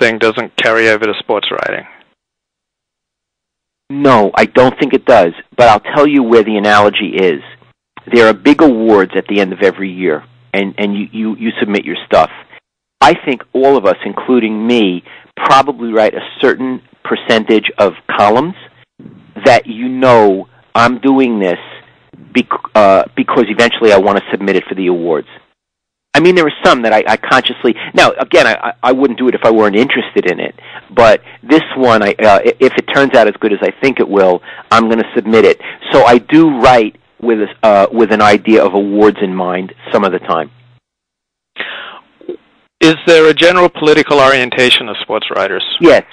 thing doesn't carry over to sports writing. No, I don't think it does, but I'll tell you where the analogy is. There are big awards at the end of every year, and you submit your stuff. I think all of us, including me, probably write a certain percentage of columns that I'm doing this because eventually I want to submit it for the awards. I mean, there are some that I consciously... Now, again, I wouldn't do it if I weren't interested in it, but this one, if it turns out as good as I think it will, I'm going to submit it. So I do write with an idea of awards in mind some of the time. Is there a general political orientation of sports writers? Yes.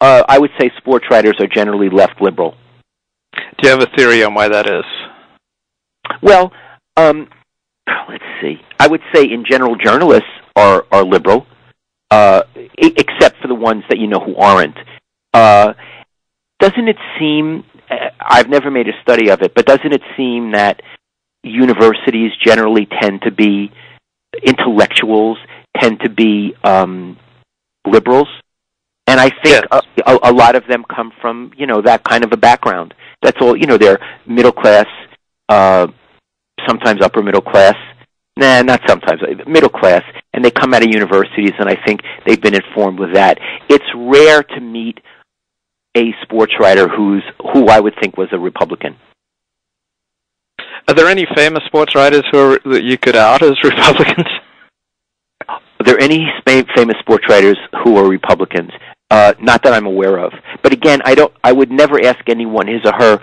I would say sports writers are generally left liberal. Do you have a theory on why that is? Well, let's see. I would say in general journalists are liberal, except for the ones that who aren't. Doesn't it seem, I've never made a study of it, but doesn't it seem that universities generally tend to be, intellectuals tend to be liberals? And I think yes. a lot of them come from, that kind of a background. That's all, they're middle class, sometimes upper middle class. Nah, not sometimes, middle class. And they come out of universities, and I think they've been informed with that. It's rare to meet a sports writer who I would think was a Republican. Are there any famous sports writers that you could out as Republicans? Are there any famous sports writers who are Republicans? Not that I'm aware of. But again, I would never ask anyone his or her,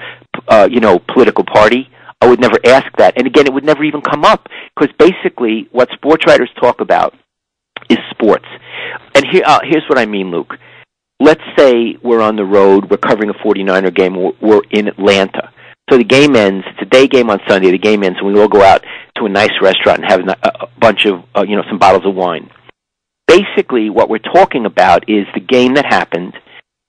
political party. I would never ask that. And again, it would never even come up, because basically what sports writers talk about is sports. And here's what I mean, Luke. Let's say we're on the road, we're covering a 49er game, we're in Atlanta. So the game ends, it's a day game on Sunday, the game ends, and we all go out to a nice restaurant and have a bunch of, some bottles of wine. Basically, what we're talking about is the game that happened,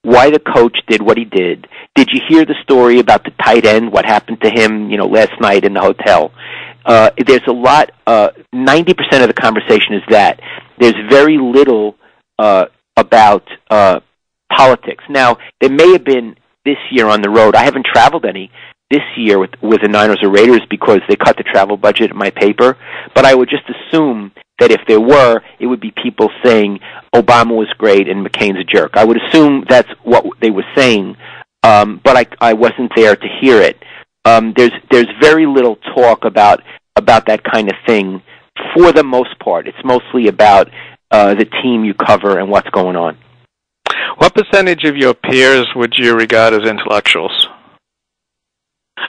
why the coach did what he did. Did you hear the story about the tight end, what happened to him, last night in the hotel? There's a lot, 90% of the conversation is that. There's very little about politics. Now, there may have been this year on the road. I haven't traveled any this year with the Niners or Raiders because they cut the travel budget in my paper, but I would just assume that if there were, it would be people saying Obama was great and McCain's a jerk. I would assume that's what they were saying, but I wasn't there to hear it. There's very little talk about that kind of thing for the most part. It's mostly about the team you cover and what's going on. What percentage of your peers would you regard as intellectuals?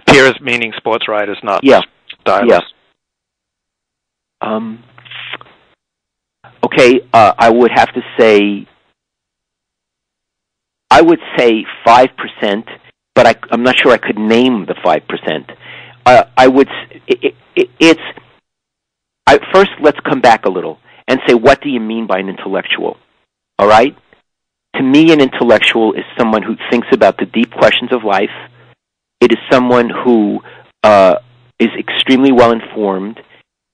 Peers meaning sports writers, not stylists. Yeah. Okay, I would have to say, 5%, but I'm not sure I could name the 5%. I would. First, let's come back a little and say, what do you mean by an intellectual? All right. To me, an intellectual is someone who thinks about the deep questions of life. It is someone who is extremely well informed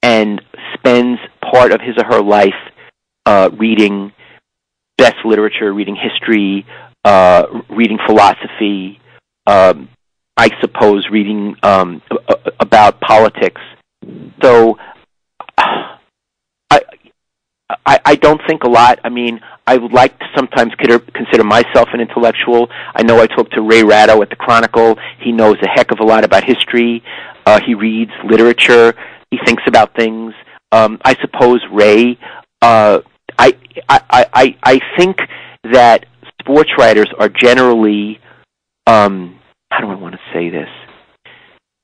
and spends part of his or her life reading best literature, reading history, reading philosophy, I suppose reading about politics. So I don't think a lot. I mean, I would like to sometimes consider myself an intellectual. I know I talked to Ray Ratto at the Chronicle. He knows a heck of a lot about history. He reads literature. He thinks about things. I suppose Ray. I think that sports writers are generally, how do I want to say this?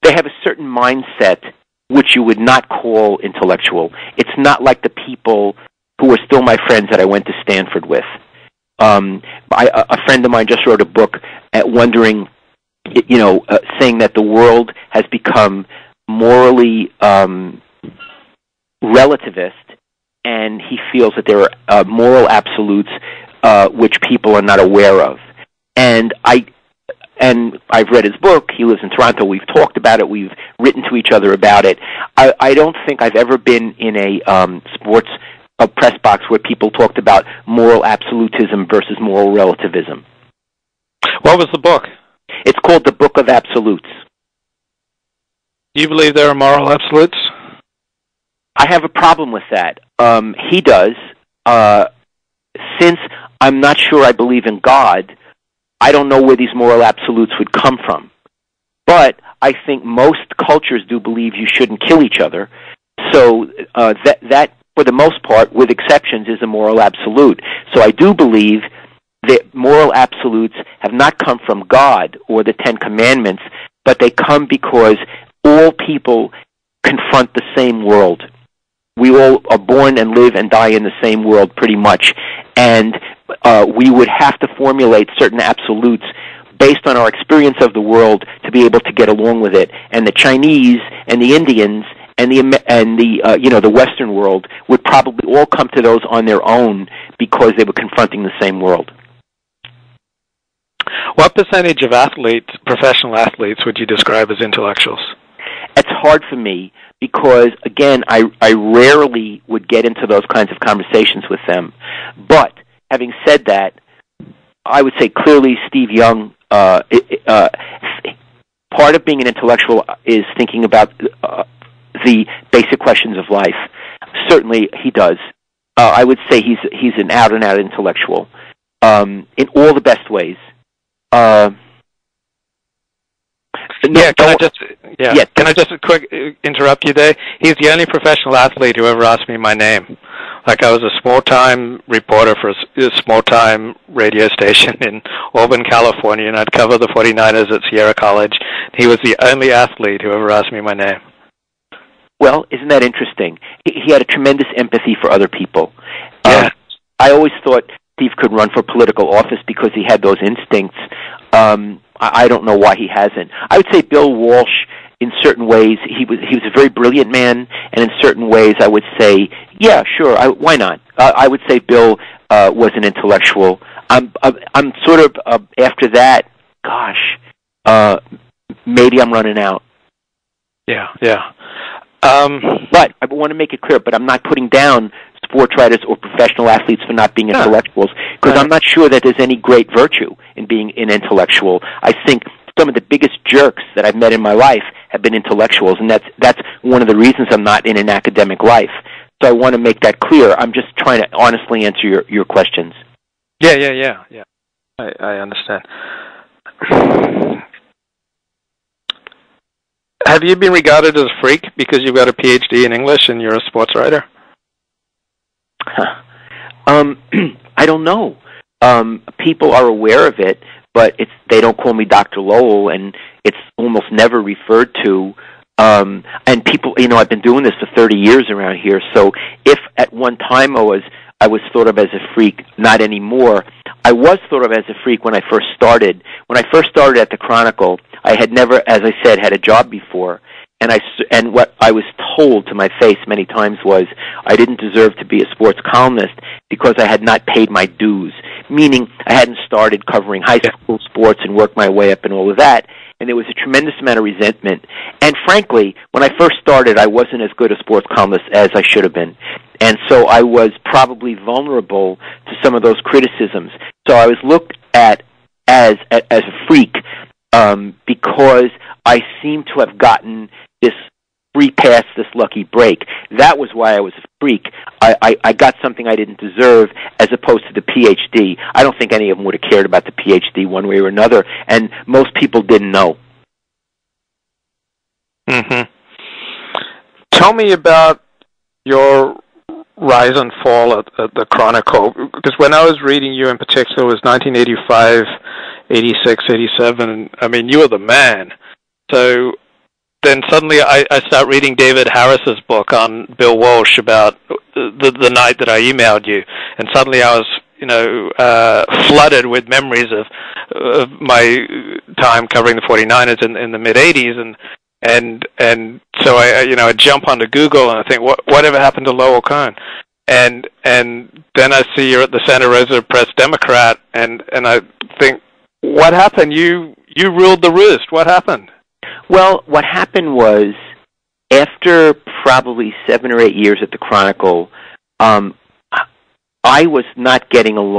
They have a certain mindset which you would not call intellectual. It's not like the people who are still my friends that I went to Stanford with. A friend of mine just wrote a book saying that the world has become morally relativist, and he feels that there are moral absolutes which people are not aware of. And I've read his book. He lives in Toronto. We've talked about it. We've written to each other about it. I don't think I've ever been in a sports a press box where people talked about moral absolutism versus moral relativism. What was the book? It's called The Book of Absolutes. Do you believe there are moral absolutes? I have a problem with that. He does. Since I'm not sure I believe in God, I don't know where these moral absolutes would come from. But I think most cultures do believe you shouldn't kill each other. So that, for the most part, with exceptions, is a moral absolute. So I do believe that moral absolutes have not come from God or the Ten Commandments, but they come because all people confront the same world. We all are born and live and die in the same world pretty much, and we would have to formulate certain absolutes based on our experience of the world to be able to get along with it. And the Chinese and the Indians and the Western world would probably all come to those on their own because they were confronting the same world. What percentage of athletes, professional athletes, would you describe as intellectuals? It's hard for me because, again, I rarely would get into those kinds of conversations with them. But having said that, I would say clearly Steve Young, part of being an intellectual is thinking about the basic questions of life. Certainly he does. I would say he's an out-and-out intellectual in all the best ways. Can I just quick interrupt you there? He's the only professional athlete who ever asked me my name. Like, I was a small-time reporter for a small-time radio station in Auburn, California, and I'd cover the 49ers at Sierra College. He was the only athlete who ever asked me my name. Well, isn't that interesting? He had a tremendous empathy for other people. Yeah. I always thought Steve could run for political office because he had those instincts. I don't know why he hasn't. I would say Bill Walsh, in certain ways, he was a very brilliant man, and in certain ways, I would say, yeah, sure, why not? I would say Bill was an intellectual. I'm sort of after that. Gosh, maybe I'm running out. Yeah. But I want to make it clear. But I'm not putting down sports writers or professional athletes for not being intellectuals, because I'm not sure that there's any great virtue in being an intellectual. I think some of the biggest jerks that I've met in my life have been intellectuals, and that's one of the reasons I'm not in an academic life. So I want to make that clear. I'm just trying to honestly answer your questions. Yeah. I understand. Have you been regarded as a freak because you've got a PhD in English and you're a sports writer? I don't know. People are aware of it, but they don't call me Dr. Lowell, and it's almost never referred to. And people, I've been doing this for 30 years around here, so if at one time I was thought of as a freak, not anymore. I was thought of as a freak when I first started. When I first started at the Chronicle, I had never, as I said, had a job before. And what I was told to my face many times was I didn't deserve to be a sports columnist because I had not paid my dues, meaning I hadn't started covering high school sports and worked my way up and all of that. And there was a tremendous amount of resentment. And frankly, when I first started, I wasn't as good a sports columnist as I should have been. And so I was probably vulnerable to some of those criticisms. So I was looked at as a freak because I seem to have gotten this free pass, this lucky break. That was why I was a freak. I got something I didn't deserve as opposed to the PhD. I don't think any of them would have cared about the PhD one way or another, and most people didn't know. Mm-hmm. Tell me about your rise and fall at the Chronicle, because when I was reading you in particular, it was 1985, 86, 87. I mean, you were the man. So then suddenly I start reading David Harris's book on Bill Walsh about the night that I emailed you, and suddenly I was, flooded with memories of my time covering the 49ers in the mid-'80s, and so I jump onto Google and I think, whatever happened to Lowell Cohn? And then I see you're at the Santa Rosa Press Democrat, and I think, what happened? You ruled the roost. What happened? Well, what happened was, after probably 7 or 8 years at the Chronicle, I was not getting along